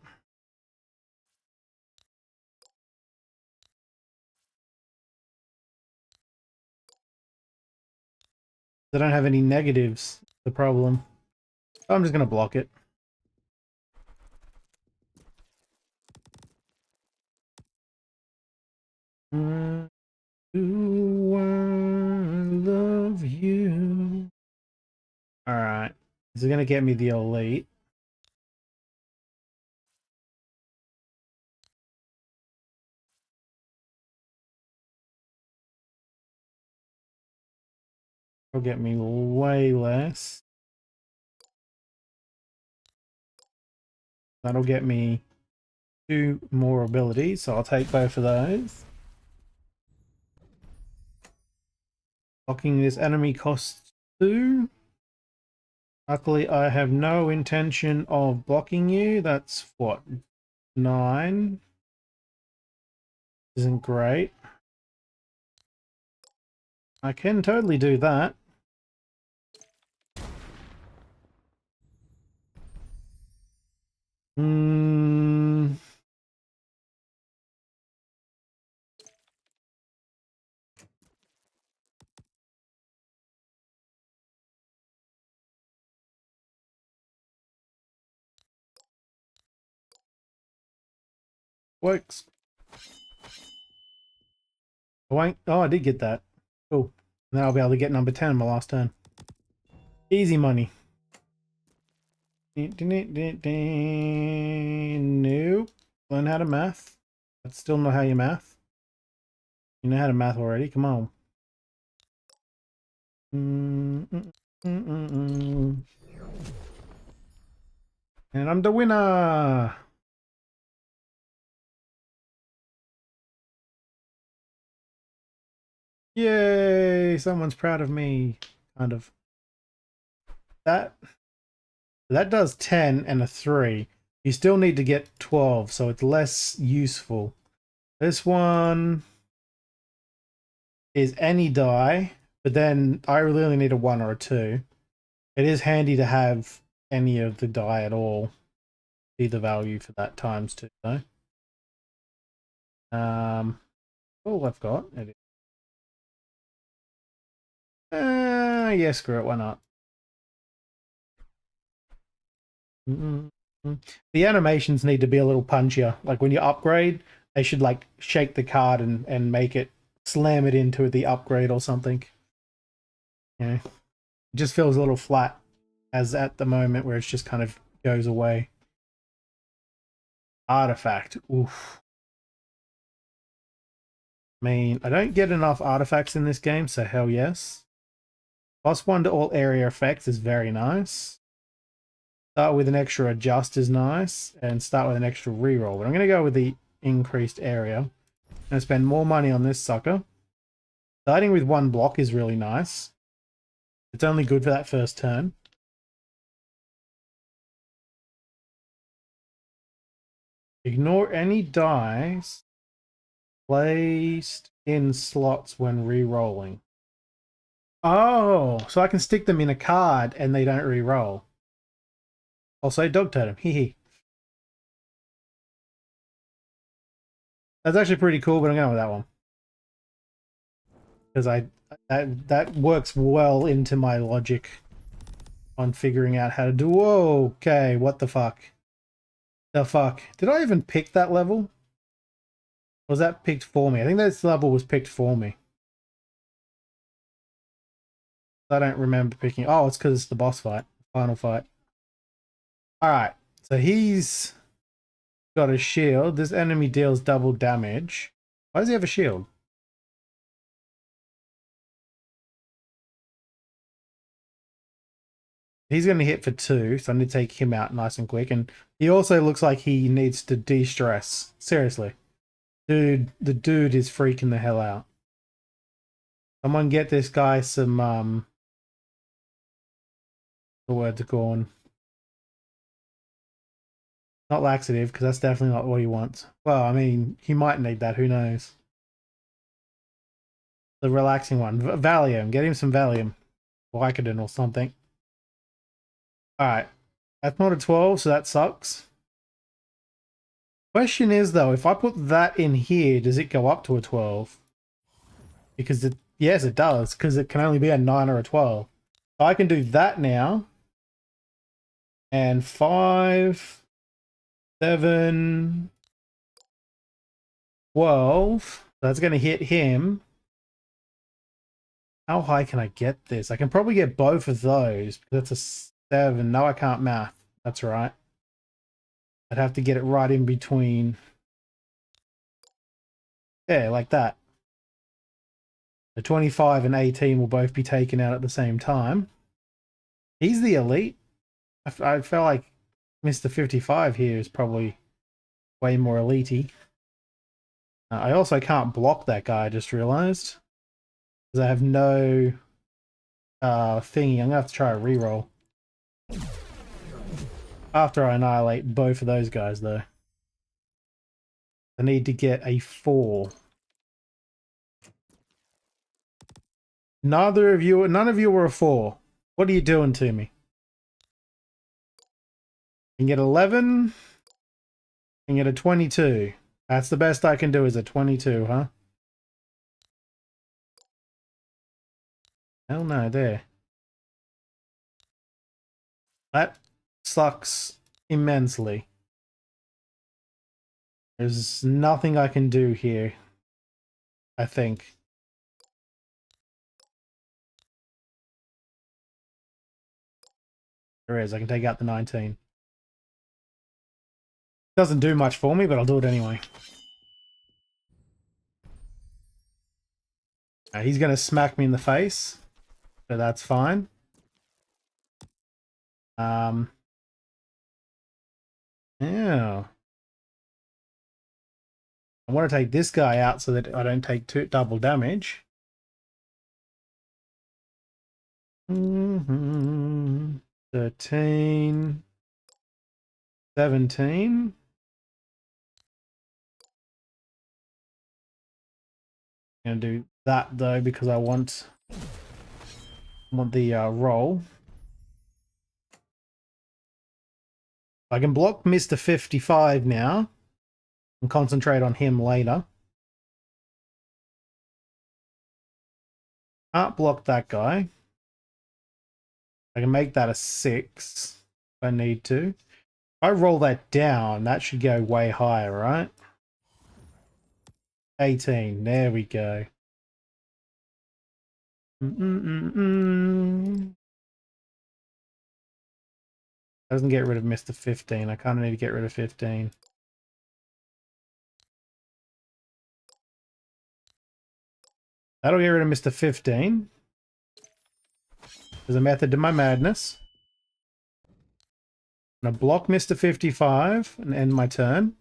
I don't have any negatives, the problem. I'm just going to block it. Do I love you? Alright. This is going to get me the elite. It'll get me way less. That'll get me 2 more abilities, so I'll take both of those. Blocking this enemy costs 2. Luckily, I have no intention of blocking you. That's what, 9? Isn't great. I can totally do that. Works. Oh, I did get that. Cool. Now I'll be able to get number 10 in my last turn. Easy money. Nope. Learn how to math. That's still not how you math. You know how to math already. Come on. And I'm the winner. Yay! Someone's proud of me. Kind of. That does 10 and a 3. You still need to get 12, so it's less useful. This one is any die, but then I really only need a 1 or a 2. It is handy to have any of the die at all. See the value for that times 2, though. All I've got. It is. Yeah, screw it, why not? The animations need to be a little punchier. Like when you upgrade, they should like shake the card and make it slam it into the upgrade or something. Yeah, it just feels a little flat as at the moment where it's just kind of goes away. Artifact. Oof. I mean, I don't get enough artifacts in this game, so hell yes. +1 to all area effects is very nice. Start with an extra adjust is nice, and start with an extra reroll. But I'm going to go with the increased area. I'm going to spend more money on this sucker. Starting with 1 block is really nice. It's only good for that first turn. Ignore any dice placed in slots when re-rolling. Oh, so I can stick them in a card and they don't re-roll. Also, dog totem. Hee. That's actually pretty cool, but I'm going with that one. Because that works well into my logic on figuring out how to do. Whoa, okay, what the fuck? The fuck? Did I even pick that level? Or was that picked for me? I think this level was picked for me. I don't remember picking. Oh, it's because it's the boss fight, final fight. All right, so he's got a shield. This enemy deals double damage. Why does he have a shield? He's going to hit for 2, so I need to take him out nice and quick. And he also looks like he needs to de-stress. Seriously. Dude, the dude is freaking the hell out. Someone get this guy some, the word's gone. Not laxative, because that's definitely not what he wants. Well, I mean, he might need that, who knows. The relaxing one. Valium. Get him some Valium. Vicodin or something. Alright. That's not a 12, so that sucks. Question is, though, if I put that in here, does it go up to a 12? Because yes, it does, because it can only be a 9 or a 12. So I can do that now. And 5, 7, 12. That's going to hit him. How high can I get this? I can probably get both of those. That's a 7. No, I can't math. That's right. I'd have to get it right in between. Yeah, like that. The 25 and 18 will both be taken out at the same time. He's the elite. I felt like Mr. 55 here is probably way more elite-y. I also can't block that guy, I just realized. Because I have no thingy. I'm going to have to try a reroll. After I annihilate both of those guys, though. I need to get a 4. None of you were a 4. What are you doing to me? You can get 11. You can get a 22. That's the best I can do is a 22, huh? Hell no, there. That sucks immensely. There's nothing I can do here, I think. There is. I can take out the 19. Doesn't do much for me, but I'll do it anyway. He's going to smack me in the face, so that's fine. Yeah. I want to take this guy out so that I don't take double damage. 13, 17. I'm going to do that though because I want the roll. I can block Mr. 55 now and concentrate on him later. Can't block that guy. I can make that a 6 if I need to. If I roll that down, that should go way higher, right? 18. There we go. Doesn't get rid of Mr. 15. I kind of need to get rid of 15. That'll get rid of Mr. 15. There's a method to my madness. I'm going to block Mr. 55 and end my turn.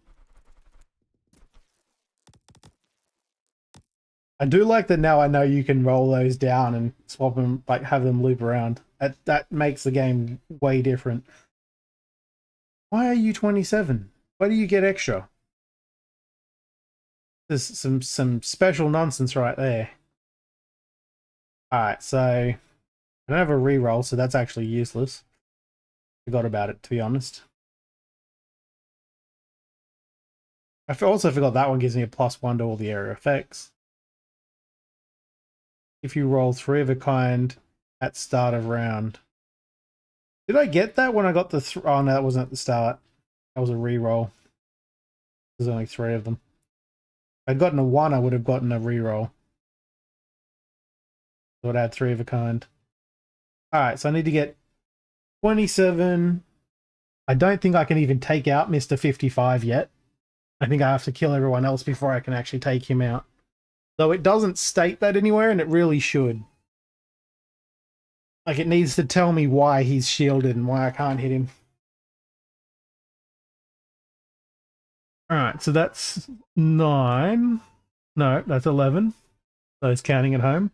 I do like that now I know you can roll those down and swap them, like have them loop around. That makes the game way different. Why are you 27? Why do you get extra? There's some special nonsense right there. Alright, so I don't have a reroll, so that's actually useless. Forgot about it, to be honest. I also forgot that one gives me a +1 to all the area effects. If you roll 3 of a kind at start of round. Did I get that when I got the... Oh, no, that wasn't at the start. That was a reroll. There's only 3 of them. If I'd gotten a 1, I would have gotten a reroll. So I'd add 3 of a kind. Alright, so I need to get 27. I don't think I can even take out Mr. 55 yet. I think I have to kill everyone else before I can actually take him out. Though it doesn't state that anywhere, and it really should. Like, it needs to tell me why he's shielded and why I can't hit him. Alright, so that's 9. No, that's 11. So it's counting at home.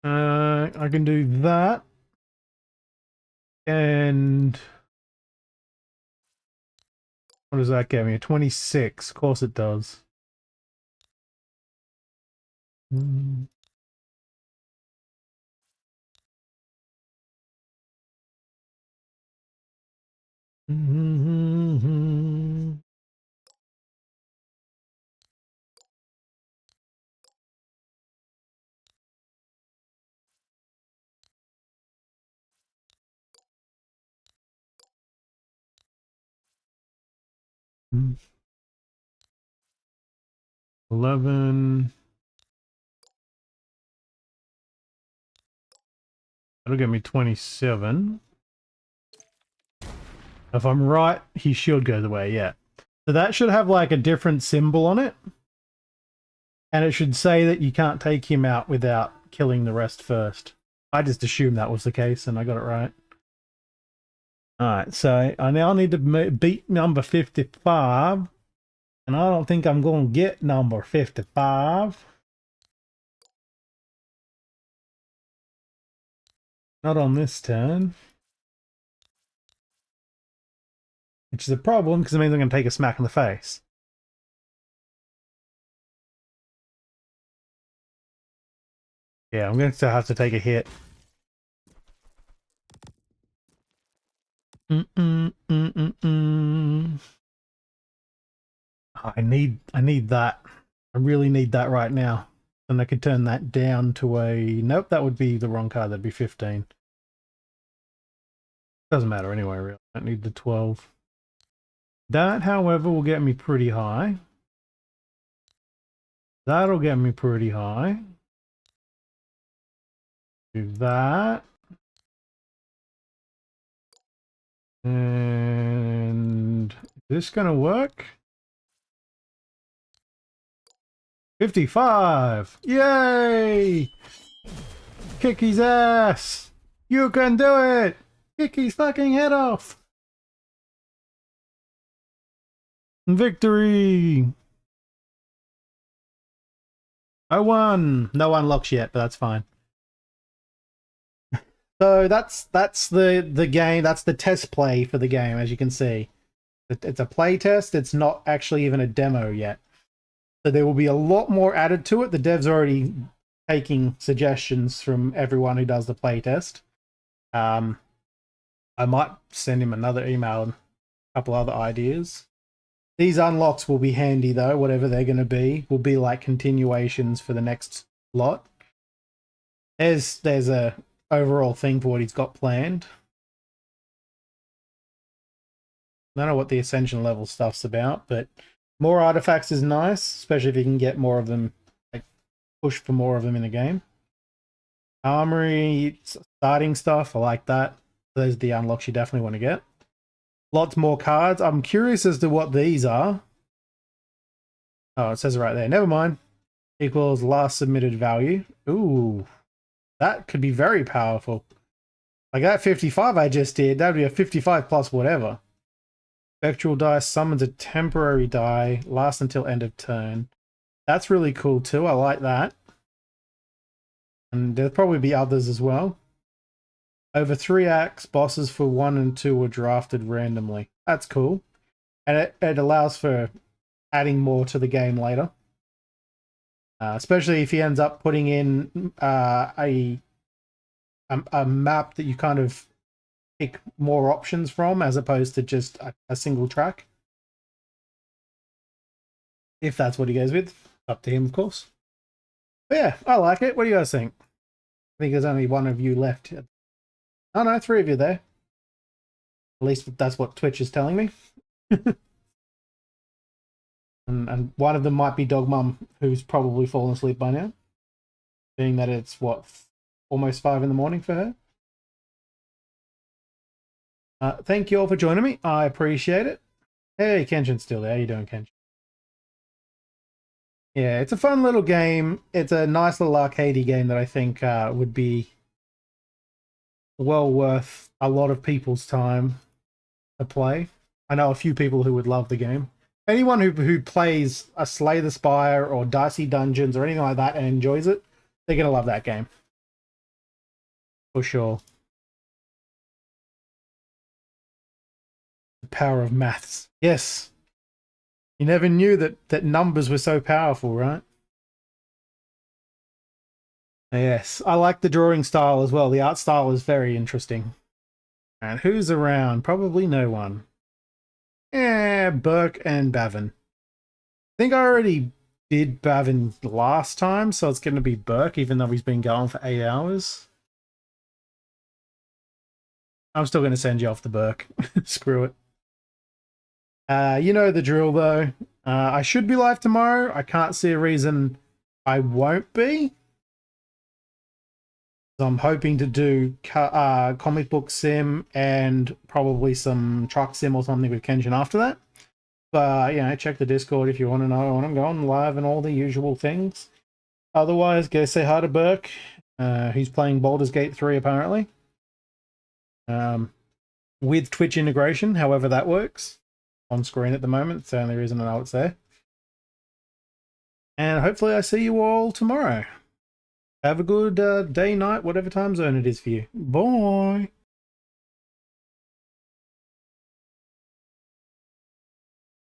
I can do that. And... what does that give me? A 26. Of course it does. Mm. Mm-hmm. 11. That'll give me 27. If I'm right, his shield goes away, yeah. So that should have like a different symbol on it. And it should say that you can't take him out without killing the rest first. I just assumed that was the case and I got it right. Alright, so I now need to beat number 55. And I don't think I'm going to get number 55. Not on this turn. Which is a problem because it means I'm going to take a smack in the face. Yeah, I'm going to have to take a hit. I need that. I really need that right now. And I could turn that down to a... Nope, that would be the wrong card. That'd be 15. Doesn't matter anyway, really. I don't need the 12. That, however, will get me pretty high. That'll get me pretty high. Do that. And is this gonna work? 55! Yay! Kick his ass! You can do it! Kick his fucking head off! Victory! I won! No unlocks yet, but that's fine. So that's the game. That's the test play for the game, as you can see. It's a play test. It's not actually even a demo yet. So there will be a lot more added to it. The dev's already taking suggestions from everyone who does the play test. I might send him another email and a couple other ideas. These unlocks will be handy though, whatever they're going to be. Will be like continuations for the next lot. There's a overall thing for what he's got planned. I don't know what the ascension level stuff's about, but more artifacts is nice, especially if you can get more of them, like push for more of them in the game. Armory, starting stuff, I like that. Those are the unlocks you definitely want to get. Lots more cards. I'm curious as to what these are. Oh, it says it right there. Never mind. Equals last submitted value. Ooh, that could be very powerful. Like that 55 I just did, that would be a 55 plus whatever. Spectral die summons a temporary die, lasts until end of turn. That's really cool too. I like that. And there'll probably be others as well. Over 3 acts, bosses for 1 and 2 were drafted randomly. That's cool. And it allows for adding more to the game later. Especially if he ends up putting in a map that you kind of pick more options from as opposed to just a single track. If that's what he goes with. Up to him, of course. But yeah, I like it. What do you guys think? I think there's only one of you left. Oh no, 3 of you there. At least that's what Twitch is telling me. and one of them might be Dog Mum, who's probably fallen asleep by now. Being that it's, what, almost 5 in the morning for her. Thank you all for joining me. I appreciate it. Hey, Kenshin's still there. How you doing, Kenshin? Yeah, it's a fun little game. It's a nice little arcadey game that I think would be well worth a lot of people's time to play. I know a few people who would love the game. Anyone who plays a Slay the Spire or Dicey Dungeons or anything like that and enjoys it, they're going to love that game. For sure. The power of maths. Yes. You never knew that numbers were so powerful, right? Yes. I like the drawing style as well. The art style is very interesting. And who's around? Probably no one. Yeah, Burke and Bavin. I think I already did Bavin last time, so it's going to be Burke, even though he's been going for 8 hours. I'm still going to send you off to Burke. Screw it. You know the drill, though. I should be live tomorrow. I can't see a reason I won't be. So I'm hoping to do comic book sim and probably some truck sim or something with Kenshin after that. But, you know, check the Discord if you want to know when I'm going live and all the usual things. Otherwise, go say hi to Burke. He's playing Baldur's Gate 3, apparently. With Twitch integration, however that works. On screen at the moment. It's the only reason I know it's there. And hopefully I see you all tomorrow. Have a good day, night, whatever time zone it is for you. Bye.